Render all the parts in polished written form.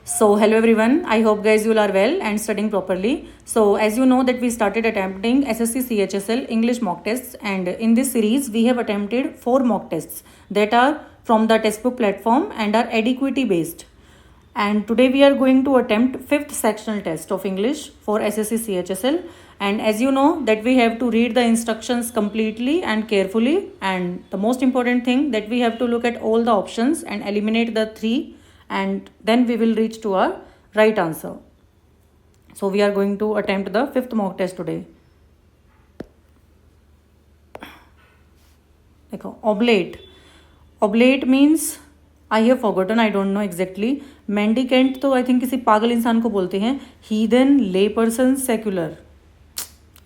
So hello everyone, I hope guys you all are well and studying properly. So as you know that we started attempting SSC CHSL English mock tests, and in this series we have attempted 4 mock tests that are from the textbook platform and are adequacy based. And today we are going to attempt 5th sectional test of English for SSC CHSL, and as you know that we have to read the instructions completely and carefully, and the most important thing that we have to look at all the options and eliminate the 3, and then we will reach to our right answer. So we are going to attempt the 5th mock test today. देखो oblate means I have forgotten, I don't know exactly. Mendicant तो I think किसी पागल इंसान को बोलते हैं. Heathen, ले person, secular,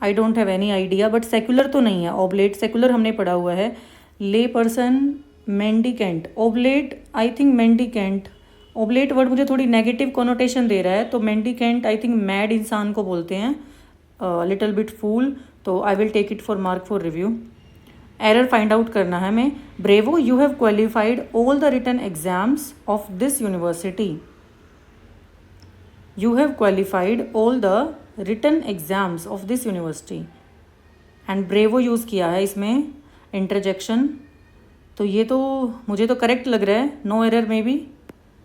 I don't have any idea, but secular तो नहीं है. ओबलेट सेक्युलर हमने पढ़ा हुआ है. Lay person, mendicant, oblate, I think mendicant. Oblate word मुझे थोड़ी नेगेटिव कोनोटेशन दे रहा है, तो मेंडिकेंट आई थिंक मैड इंसान को बोलते हैं, लिटिल बिट फूल. तो I will take it for mark for review. Error find out करना है हमें. Bravo, you have qualified all the written exams of this university. You have qualified all the written exams of this university. And bravo use किया है इसमें, interjection. तो ये तो मुझे तो करेक्ट लग रहा है. No error may be.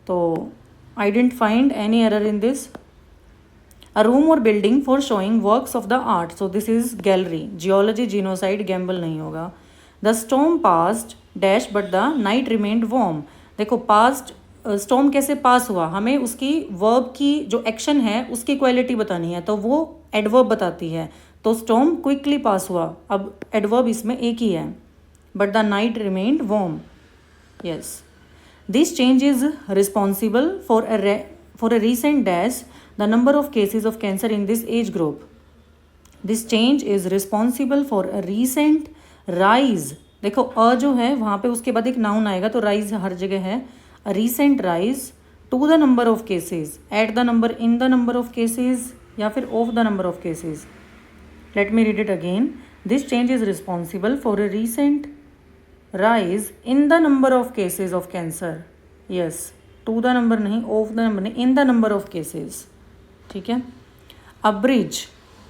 तो I didn't find any error in this. A room or building for showing works of the art. So this is gallery. Geology, genocide, gamble नहीं होगा. The storm passed dash but the night remained warm. देखो past storm कैसे पास हुआ, हमें उसकी verb की जो action है उसकी क्वालिटी बतानी है, तो वो adverb बताती है. तो storm quickly पास हुआ. अब adverb इसमें एक ही है. But the night remained warm. Yes. This change is responsible for a recent dash the number of cases of cancer in this age group. This change is responsible for a recent rise. देखो अ जो है वहाँ पे उसके बाद एक noun आएगा, तो राइज हर जगह है. a recent rise to the number of cases, at the number, in the number of cases, या फिर of the number of cases. Let me read it again. This change is responsible for a recent rise in the number of cases of cancer. Yes, to the number नहीं, of the number नहीं, in the number of cases. ठीक है. Abridge,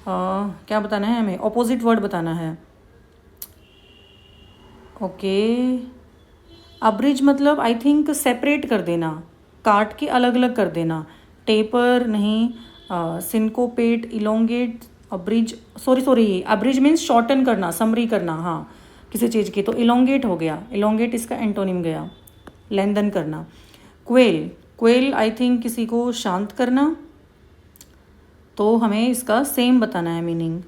क्या बताना है हमें? Opposite word बताना है. ओके. अब्रिज मतलब आई थिंक सेपरेट कर देना, काट के अलग अलग कर देना. टेपर नहीं, syncopate, elongate. Abridge, sorry, abridge means shorten करना, समरी करना. हाँ, किसी चीज़ की. तो इलोंगेट हो गया. इलोंगेट इसका एंटोनिम गया, लेंदन करना. क्वेल आई थिंक किसी को शांत करना, तो हमें इसका सेम बताना है meaning.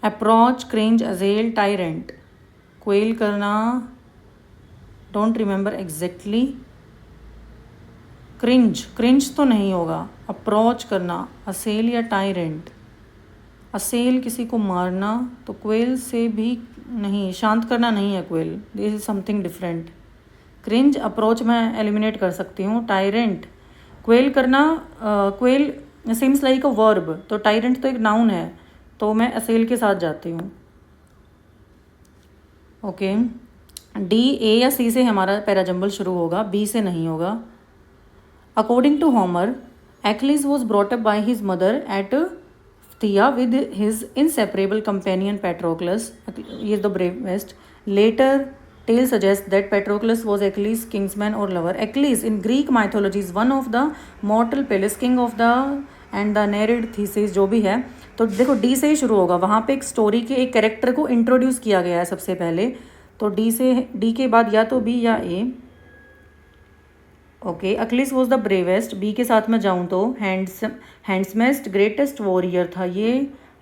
Approach, cringe, agile, tyrant. Quail करना, डोंट रिमेंबर एग्जैक्टली. क्रिंज तो नहीं होगा. अप्रोच करना, असेल या टायरेंट. असेल किसी को मारना, तो क्वेल से भी नहीं, शांत करना नहीं है quail. This is something different. Cringe, approach मैं एलिमिनेट कर सकती हूँ. टायरेंट, क्वेल करना, quail seems like a verb, तो टायरेंट तो एक नाउन है, तो मैं असेल के साथ जाती हूँ. ओके. डी, ए या सी से हमारा पैराजम्बल शुरू होगा, बी से नहीं होगा. According to Homer, Achilles was brought up by his mother at Phthia with his inseparable companion Patroclus. He is the bravest. Later tale suggests that Patroclus was Achilles' kinsman or lover. Achilles in Greek mythology is one of the mortal palace king of the and the Nereid thesis, जो भी है. तो देखो D से ही शुरू होगा. वहाँ पे एक स्टोरी के एक कैरेक्टर को इंट्रोड्यूस किया गया है सबसे पहले, तो डी के बाद या तो बी या A. Okay. Achilles was the bravest, B के साथ मैं जाऊँ तो हैंडसमेस्ट, ग्रेटेस्ट वॉरियर था ये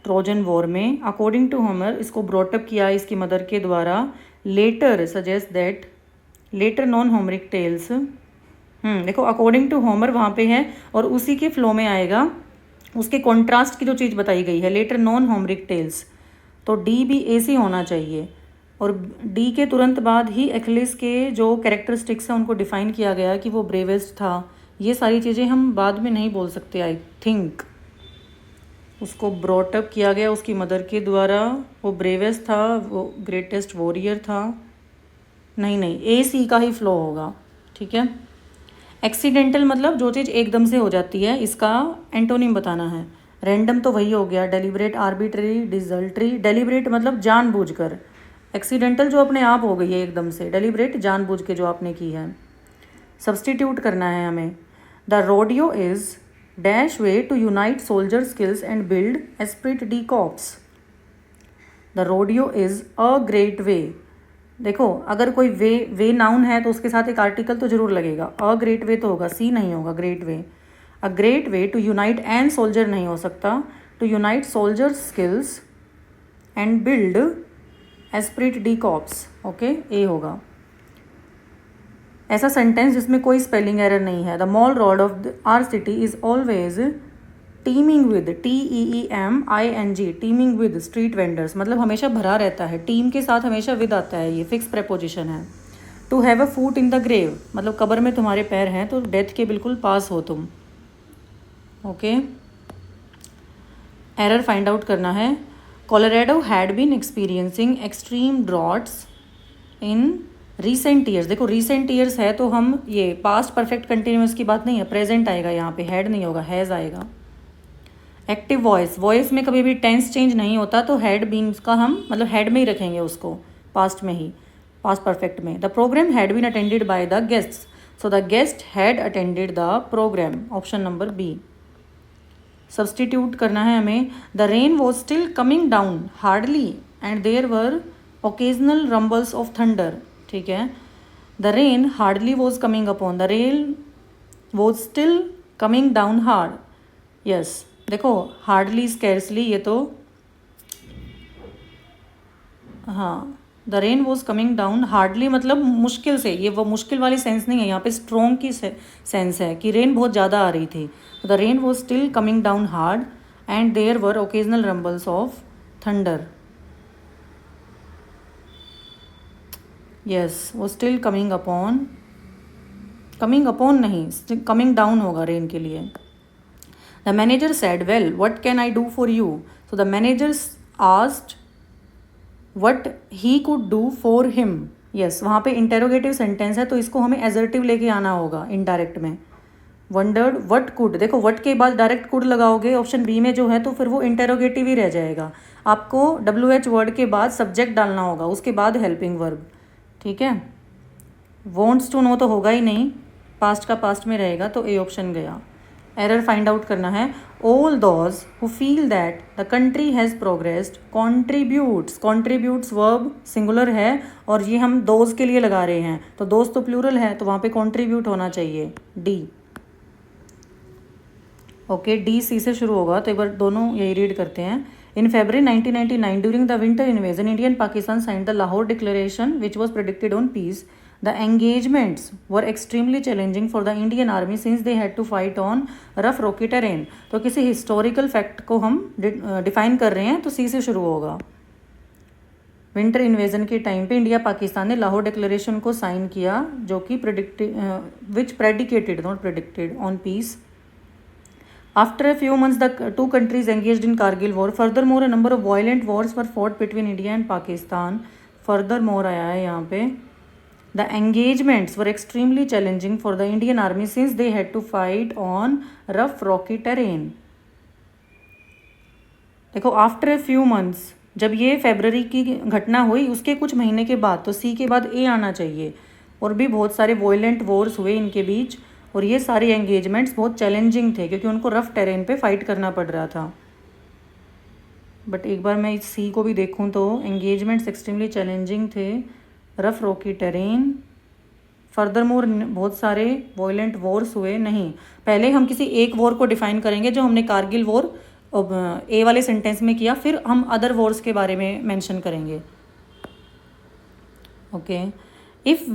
ट्रोजन वॉर में. अकॉर्डिंग टू होमर, इसको ब्रॉटअप किया इसकी मदर के द्वारा. Later suggest that, later non Homeric tales. देखो अकॉर्डिंग टू होमर वहाँ पे है, और उसी के फ्लो में आएगा उसके कॉन्ट्रास्ट की जो चीज़ बताई गई है, लेटर नॉन होमरिक टेल्स. तो डी भी ए सी होना चाहिए, और डी के तुरंत बाद ही एक्लिस के जो कैरेक्टरिस्टिक्स हैं उनको डिफाइन किया गया कि वो ब्रेवेस्ट था. ये सारी चीज़ें हम बाद में नहीं बोल सकते. आई थिंक उसको ब्रॉटअप किया गया उसकी मदर के द्वारा, वो ब्रेवेस्ट था, वो ग्रेटेस्ट वॉरियर था. नहीं, ए सी का ही फ्लो होगा. ठीक है. एक्सीडेंटल मतलब जो चीज़ एकदम से हो जाती है, इसका एंटोनिम बताना है। रैंडम तो वही हो गया, डेलिबरेट, आर्बिट्ररी, डिजल्ट्री। डेलिबरेट मतलब जानबूझकर, एक्सीडेंटल जो अपने आप हो गई है एकदम से, डेलिबरेट जानबूझ के जो आपने की है। सब्सटीट्यूट करना है हमें। The rodeo is dash way to unite soldier skills and build esprit de corps. The rodeo is a great way. देखो अगर कोई वे नाउन है तो उसके साथ एक आर्टिकल तो जरूर लगेगा। अ ग्रेट वे तो होगा, सी नहीं होगा, great way. A great way to unite and soldier नहीं हो सकता, to unite soldier skills and build esprit de corps. Okay, A होगा। ऐसा सेंटेंस जिसमें कोई स्पेलिंग एरर नहीं है। The mall road of our city is always teeming with, TEEMING, teeming with street vendors, मतलब हमेशा भरा रहता है। टीम के साथ हमेशा विद आता है, ये फिक्स प्रेपोजिशन है। To have a foot in the grave, मतलब कब्र में तुम्हारे पैर हैं तो डेथ के बिल्कुल पास हो तुम। ओके, एरर फाइंड आउट करना है। Colorado had been experiencing extreme droughts in recent years. देखो रीसेंट ईयर्स है तो हम ये पास्ट परफेक्ट कंटिन्यूस की बात नहीं है, प्रेजेंट आएगा यहाँ पे, हैड नहीं होगा, हैज़ आएगा। एक्टिव वॉइस, वॉइस में कभी भी टेंस चेंज नहीं होता तो हैड बीन का हम मतलब हैड में ही रखेंगे उसको, पास्ट में ही, पास्ट परफेक्ट में। The programme had been attended by the guests, so the guest had attended the programme, option number B. Substitute करना है हमें। The rain was still coming down hardly and there were occasional rumbles of thunder. ठीक है, the rain hardly was coming upon, the rain was still coming down hard. Yes, देखो hardly, scarcely, ये तो हाँ, the rain was coming down hardly मतलब मुश्किल से, ये वो मुश्किल वाली सेंस नहीं है, यहाँ पे स्ट्रॉन्ग की सेंस है कि रेन बहुत ज़्यादा आ रही थी। The rain was still coming down hard and there were occasional rumbles of thunder. Yes, वो still coming upon, coming upon नहीं, कमिंग डाउन होगा रेन के लिए। The manager said, well what can I do for you, so the manager asked what he could do for him. Yes, वहाँ पे interrogative sentence है तो इसको हमें एजर्टिव लेके आना होगा इनडायरेक्ट में। वंडर्ड व्हाट कुड, देखो व्हाट के बाद डायरेक्ट कुड लगाओगे ऑप्शन बी में जो है तो फिर वो इंटेरोगेटिव ही रह जाएगा। आपको WH वर्ड के बाद सब्जेक्ट डालना होगा, उसके बाद हेल्पिंग वर्ब। ठीक है, वॉन्ट्स टू नो तो होगा ही नहीं, पास्ट का पास्ट में रहेगा, तो ए ऑप्शन गया। एरर फाइंड आउट करना है। All those who feel that the country has progressed contributes, contributes verb singular है और ये हम दोज के लिए लगा रहे हैं, तो दोज तो प्लूरल है तो वहाँ पे कॉन्ट्रीब्यूट होना चाहिए, डी। ओके, डी सी से शुरू होगा तो एक बार दोनों यही रीड करते हैं। In February 1999 during the winter invasion India and Pakistan signed the Lahore declaration which was predicted on peace. The engagements were extremely challenging for the Indian Army since they had to fight on rough rocky terrain। तो किसी historical fact को हम define कर रहे हैं तो सी से शुरू होगा। विंटर इन्वेजन के टाइम पे इंडिया पाकिस्तान ने लाहौर डिक्लेरेशन को साइन किया जो कि which predicated, not predicted, on peace. After a few months, the two countries engaged in Kargil war. Furthermore, a number of violent wars were fought between India and Pakistan. Furthermore आया है यहाँ पे। The engagements were extremely challenging for the Indian Army since they had to fight on rough rocky terrain। देखो after a few months, जब ये February की घटना हुई उसके कुछ महीने के बाद, तो सी के बाद ए आना चाहिए। और भी बहुत सारे वॉयलेंट वॉर्स हुए इनके बीच और ये सारे एंगेजमेंट्स बहुत चैलेंजिंग थे क्योंकि उनको रफ टेरेन पे फाइट करना पड़ रहा था। बट एक बार मैं इस सी को भी देखूं तो एंगेजमेंट्स एक्सट्रीमली चैलेंजिंग थे, रफ रॉकी टेरेन, फर्दरमोर बहुत सारे वॉयलेंट वॉर्स हुए। नहीं, पहले हम किसी एक वॉर को डिफाइन करेंगे जो हमने कारगिल वॉर ए वाले सेंटेंस में किया, फिर हम अदर वॉर्स के बारे में मेंशन करेंगे। Okay, if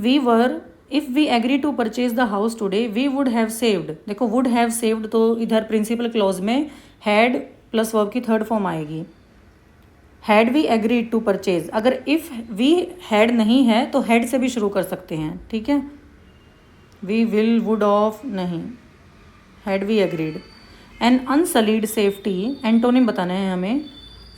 we agree to purchase the house today we would have saved. देखो वुड हैव सेव्ड तो इधर प्रिंसिपल क्लॉज में हैड प्लस वर्ब की थर्ड फॉर्म आएगी। Had we agreed to purchase, अगर इफ़ वी हैड नहीं है तो हैड से भी शुरू कर सकते हैं। ठीक है, वी विल वुड ऑफ नहीं, had we agreed. An unsullied safety, antonym बताना है हमें।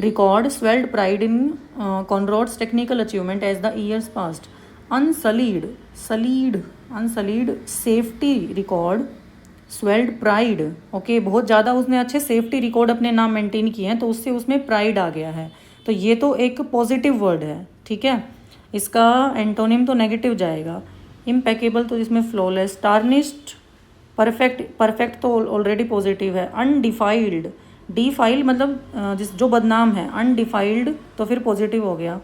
Record swelled pride in Conrad's technical achievement as the years passed. Unsullied, sullied, unsullied safety record, swelled pride. Okay, बहुत ज़्यादा उसने अच्छे सेफ्टी रिकॉर्ड अपने नाम मेंटेन किए हैं तो उससे उसमें प्राइड आ गया है। तो ये तो एक पॉजिटिव वर्ड है, ठीक है। इसका एंटोनिम तो नेगेटिव जाएगा। इम्पेकेबल तो इसमें फ्लॉलेस, टार्निश्ड, परफेक्ट, परफेक्ट तो ऑलरेडी पॉजिटिव है। अनडिफाइल्ड, डिफाइल मतलब जिस जो बदनाम है, अनडिफाइल्ड तो फिर पॉजिटिव हो गया।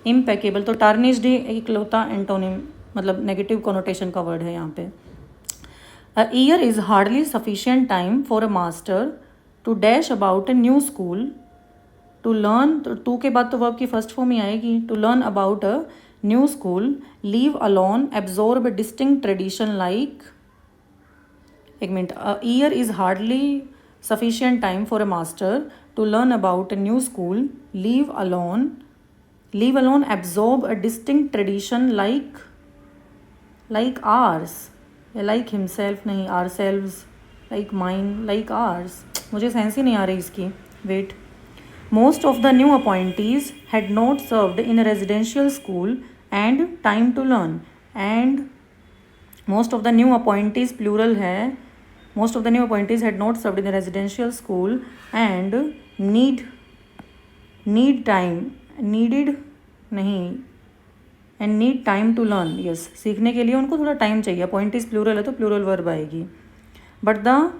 इम्पेकेबल तो टार्निश्ड ही इकलौता एंटोनिम मतलब नेगेटिव कोनोटेशन का वर्ड है यहाँ पे। A year is hardly sufficient time for a master to dash about a new school to learn, तो टू के बाद तो वर्ब की फर्स्ट फॉर्म ही आएगी, to learn about a new school, leave alone, absorb a distinct tradition like, एक minute, a year is hardly sufficient time for a master to learn about a new school, leave alone, absorb a distinct tradition like ours, या like himself नहीं, ourselves, like mine, like ours, मुझे sense ही नहीं आ रही इसकी। Wait, most of the new appointees had not served in a residential school and time to learn, and most of the new appointees plural है, most of the new appointees had not served in a residential school and need time, needed नहीं, and need time to learn, yes, सीखने के लिए उनको थोड़ा time चाहिए। Point is plural है तो प्लूरल वर्ब आएगी। But the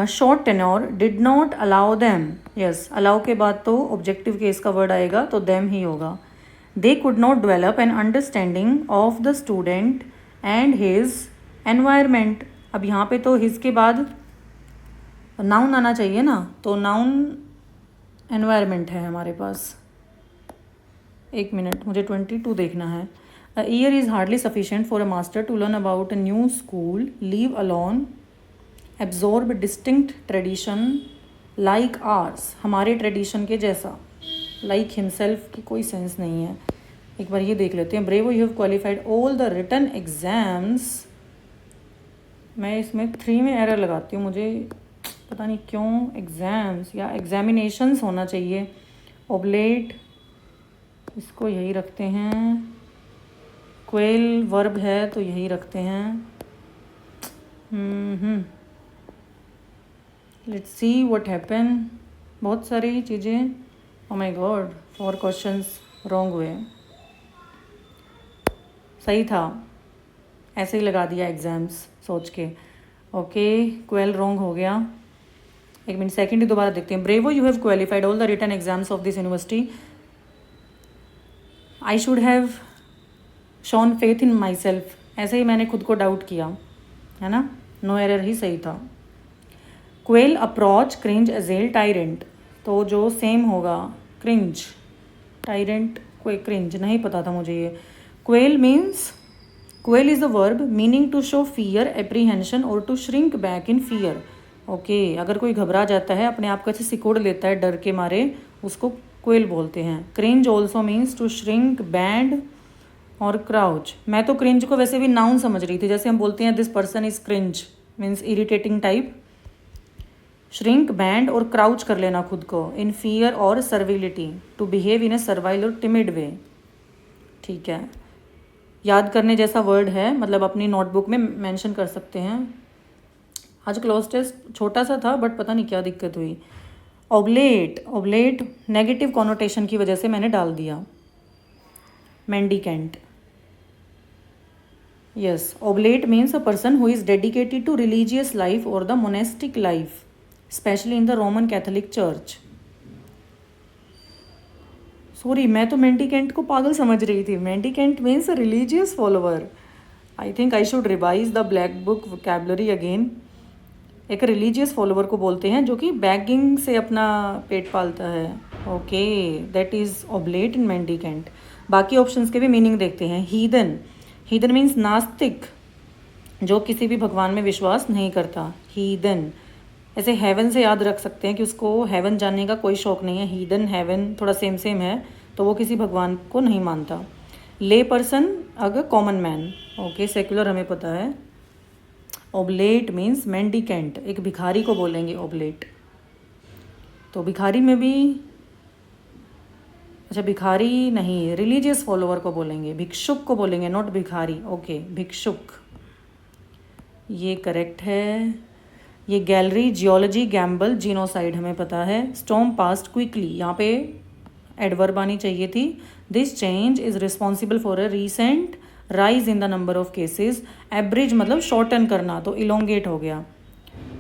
short tenure did not allow them, yes, allow के बाद तो ऑब्जेक्टिव केस का वर्ड आएगा तो देम ही होगा। They could not develop an understanding of the student and his environment. अब यहाँ पे तो हिज के बाद नाउन आना चाहिए ना, तो नाउन एनवायरमेंट है हमारे पास। एक मिनट, मुझे 22 देखना है। A year is hardly sufficient for a master to learn about a new school, leave alone, absorb distinct tradition like ours, हमारे ट्रेडिशन के जैसा। लाइक हिमसेल्फ की कोई सेंस नहीं है। एक बार ये देख लेते हैं। Bravo you have qualified all the written exams, मैं इसमें 3 में एरर लगाती हूँ, मुझे पता नहीं क्यों। एग्ज़ाम्स या एग्जामिनेशंस होना चाहिए। ओबलेट, इसको यही रखते हैं। क्वेल वर्ब है तो यही रखते हैं। Let's see what happen. बहुत सारी चीज़ें, oh my God, 4 questions wrong हुए। सही था, ऐसे ही लगा दिया एग्ज़ाम्स सोच के। ओके, क्वेल रॉन्ग हो गया। एक मिनट, सेकेंड ही दोबारा देखते हैं। Bravo you have qualified all the written exams of this university. I should have shown faith in myself, ऐसे ही मैंने खुद को डाउट किया, है ना। नो एरर ही सही था। Quail approach cringe AJL tyrant, तो जो सेम होगा क्रिंज, टायरेंट कोई क्रिंज नहीं पता था मुझे ये। Quail means, quail is the verb meaning to show fear, apprehension और to shrink back in fear. Okay, अगर कोई घबरा जाता है, अपने आप को ऐसे सिकोड़ लेता है डर के मारे, उसको क्वेल बोलते हैं। Cringe also means to shrink, bend और क्राउच। मैं तो क्रिंज को वैसे भी नाउन समझ रही थी, जैसे हम बोलते हैं this person is cringe, means irritating type. Shrink, bend और क्राउच कर लेना खुद को, इन फियर और servility, to behave in a servile और टिमिड वे। ठीक है, याद करने जैसा वर्ड है, मतलब अपनी नोटबुक में मेंशन कर सकते हैं। आज क्लोज टेस्ट छोटा सा था बट पता नहीं क्या दिक्कत हुई। ओबलेट, ओबलेट नेगेटिव कॉनोटेशन की वजह से मैंने डाल दिया। Mendicant, yes, oblate means a person who is dedicated to religious life और the monastic life, especially in the Roman Catholic church. Sorry, मैं तो मेंडिकेंट को पागल समझ रही थी। Mendicant means a religious follower. I think I should revise the black book vocabulary again. एक religious follower को बोलते हैं जो कि बैगिंग से अपना पेट पालता है। Okay, that is oblate in mendicant. बाकी ऑप्शंस के भी मीनिंग देखते हैं। हीदन, हीदन मीन्स नास्तिक, जो किसी भी भगवान में विश्वास नहीं करता। हीदन, ऐसे हेवन से याद रख सकते हैं कि उसको हेवन जानने का कोई शौक नहीं है। हीदन, हेवन थोड़ा सेम सेम है, तो वो किसी भगवान को नहीं मानता। ले पर्सन, अगर कॉमन मैन। ओके, सेक्युलर हमें पता है। ओबलेट मीन्स मेंडिकेंट, एक भिखारी को बोलेंगे ओबलेट। तो भिखारी में भी अच्छा भिखारी नहीं, रिलीजियस फॉलोअर को बोलेंगे, भिक्षुक को बोलेंगे, नॉट भिखारी। ओके भिक्षुक, ये करेक्ट है। ये गैलरी, जियोलॉजी, गैम्बल, जीनोसाइड हमें पता है। स्टॉर्म पास्ट क्विकली, यहाँ पे एडवर्ब आनी चाहिए थी। This change is responsible for a recent rise in the number of cases. Average मतलब शॉर्टन करना, तो इलोंगेट हो गया।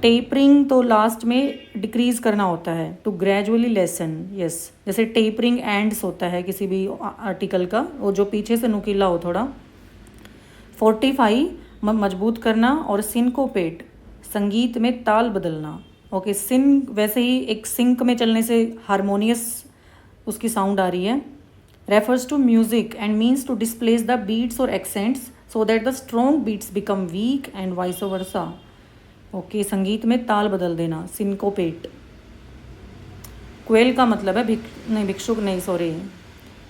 टेपरिंग तो लास्ट में डिक्रीज करना होता है, टू ग्रेजुअली लेसन। यस, जैसे टेपरिंग एंड्स होता है किसी भी आर्टिकल का, वो जो पीछे से नुकीला हो थोड़ा। फोर्टिफाई मजबूत करना, और सिनकोपेट संगीत में ताल बदलना। ओके सिन वैसे ही एक सिंक में चलने से हारमोनियस उसकी साउंड आ रही है। Refers to music and means to displace the beats और accents so that the strong beats become weak and vice versa. Okay संगीत में ताल बदल देना, सिनकोपेट। क्वेल का मतलब है भिक्षुक नहीं, सॉरी,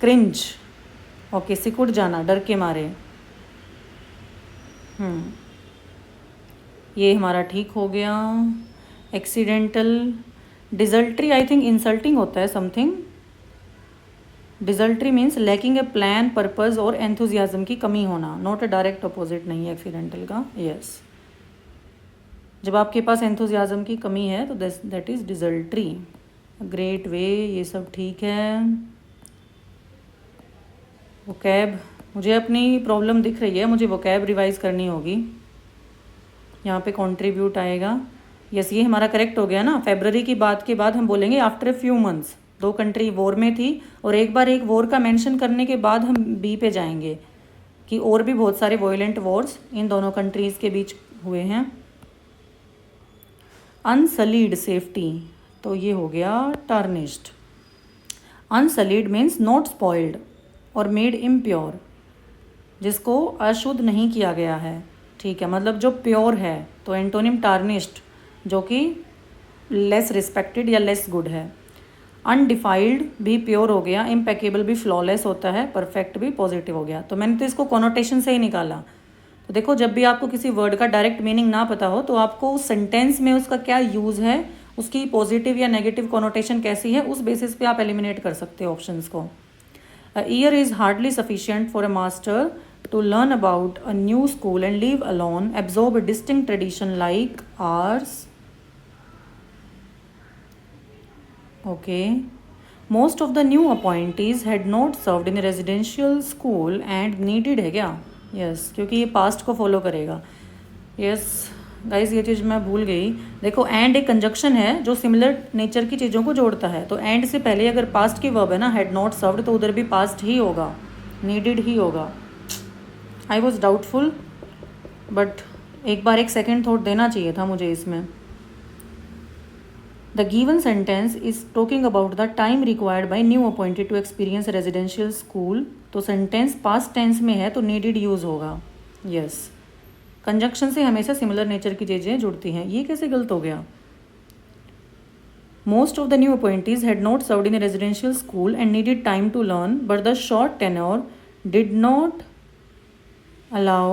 क्रिंज। ओके सिकुड़ जाना, डर के मारे। ये हमारा ठीक हो गया। एक्सीडेंटल, डिजल्ट्री आई थिंक इंसल्टिंग होता है समथिंग। डिजल्ट्री मीन्स लैकिंग ए प्लान, पर्पस और एंथुजियाज्म की कमी होना, नॉट अ डायरेक्ट अपोजिट नहीं है एक्सीडेंटल का। यस, जब आपके पास एंथुजियाज्म की कमी है तो दैट इज़ डिजल्ट्री। ग्रेट वे, ये सब ठीक है। वोकैब, मुझे अपनी प्रॉब्लम दिख रही है, मुझे वोकैब रिवाइज करनी होगी। यहाँ पे कंट्रीब्यूट आएगा। यस ये हमारा करेक्ट हो गया ना। फेब्रवरी की बात के बाद हम बोलेंगे after a few months. 2 country war में थी, और एक बार एक वॉर का मेंशन करने के बाद हम बी पे जाएंगे कि और भी बहुत सारे वॉयलेंट वॉर्स इन दोनों कंट्रीज़ के बीच हुए हैं। अनसलीड सेफ्टी, तो ये हो गया टार्निश्ड। अनसलीड मीन्स नॉट स्पॉइल्ड और मेड इम्प्योर, जिसको अशुद्ध नहीं किया गया है, ठीक है, मतलब जो प्योर है। तो एंटोनिम टार्निश्ड, जो कि लेस रिस्पेक्टेड या लेस गुड है। अनडिफाइल्ड भी प्योर हो गया, इम्पेकेबल भी फ्लॉलेस होता है, परफेक्ट भी पॉजिटिव हो गया। तो मैंने तो इसको कॉनोटेशन से ही निकाला। तो देखो जब भी आपको किसी वर्ड का डायरेक्ट मीनिंग ना पता हो तो आपको उस सेंटेंस में उसका क्या यूज़ है, उसकी पॉजिटिव या नेगेटिव कॉनोटेशन कैसी है, उस बेसिस पे आप एलिमिनेट कर सकते हो ऑप्शंस को। अ year is hardly sufficient for a master to learn about a new school and leave alone, absorb a distinct tradition like ours. Okay. Most of the new appointees had not served in a residential school and needed है क्या? Yes, क्योंकि ये past को follow करेगा। Yes, guys ये चीज़ मैं भूल गई। देखो and एक कंजक्शन है जो सिमिलर नेचर की चीज़ों को जोड़ता है। तो and से पहले अगर past की verb है ना, had not served, तो उधर भी past ही होगा, needed ही होगा। आई वॉज डाउटफुल, बट एक बार एक सेकेंड थॉट देना चाहिए था मुझे इसमें। The given sentence is talking about the time required by new appointed to experience residential school. तो सेंटेंस पास्ट टेंस में है तो नीडेड यूज होगा। यस, कंजक्शन से हमेशा सिमिलर नेचर की चीज़ें जुड़ती हैं। ये कैसे गलत हो गया? Most of the new appointees had not served in a residential school and needed time to learn, but the short tenure did not allow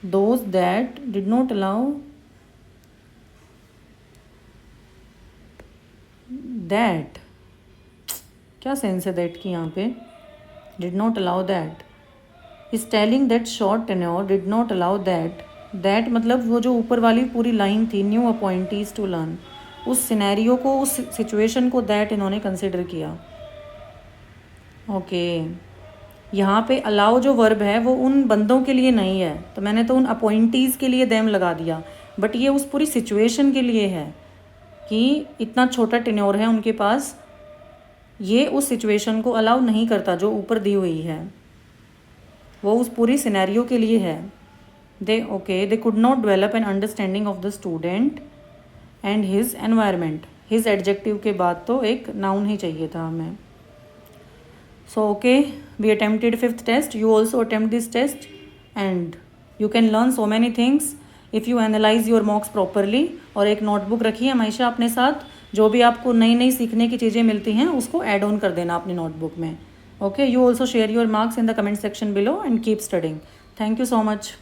those that did not allow that, क्या सेंस है that की यहाँ पे? did not allow that is telling that short tenure did not allow that. that मतलब वो जो ऊपर वाली पूरी लाइन थी, न्यू अपॉइंटीज टू लर्न, उस सिनेरियो को, उस सिचुएशन को दैट इन्होंने कंसिडर किया। ओके यहाँ पे अलाउ जो वर्ब है वो उन बंदों के लिए नहीं है, तो मैंने तो उन अपॉइंटीज़ के लिए देम लगा दिया, बट ये उस पूरी सिचुएशन के लिए है कि इतना छोटा टेन्योर है उनके पास, ये उस सिचुएशन को अलाउ नहीं करता जो ऊपर दी हुई है, वो उस पूरी सिनेरियो के लिए है। They could not develop an understanding of the student and his environment. His adjective के बाद तो एक नाउन ही चाहिए था हमें। So okay, we attempted 5th test. You also attempt this test and you can learn so many things if you analyze your mocks properly. और एक notebook रखिए हमेशा अपने साथ, जो भी आपको नई नई सीखने की चीज़ें मिलती हैं उसको ऐड ऑन कर देना अपनी नोटबुक में। Okay, you also share your marks in the comment section below and keep studying. Thank you so much.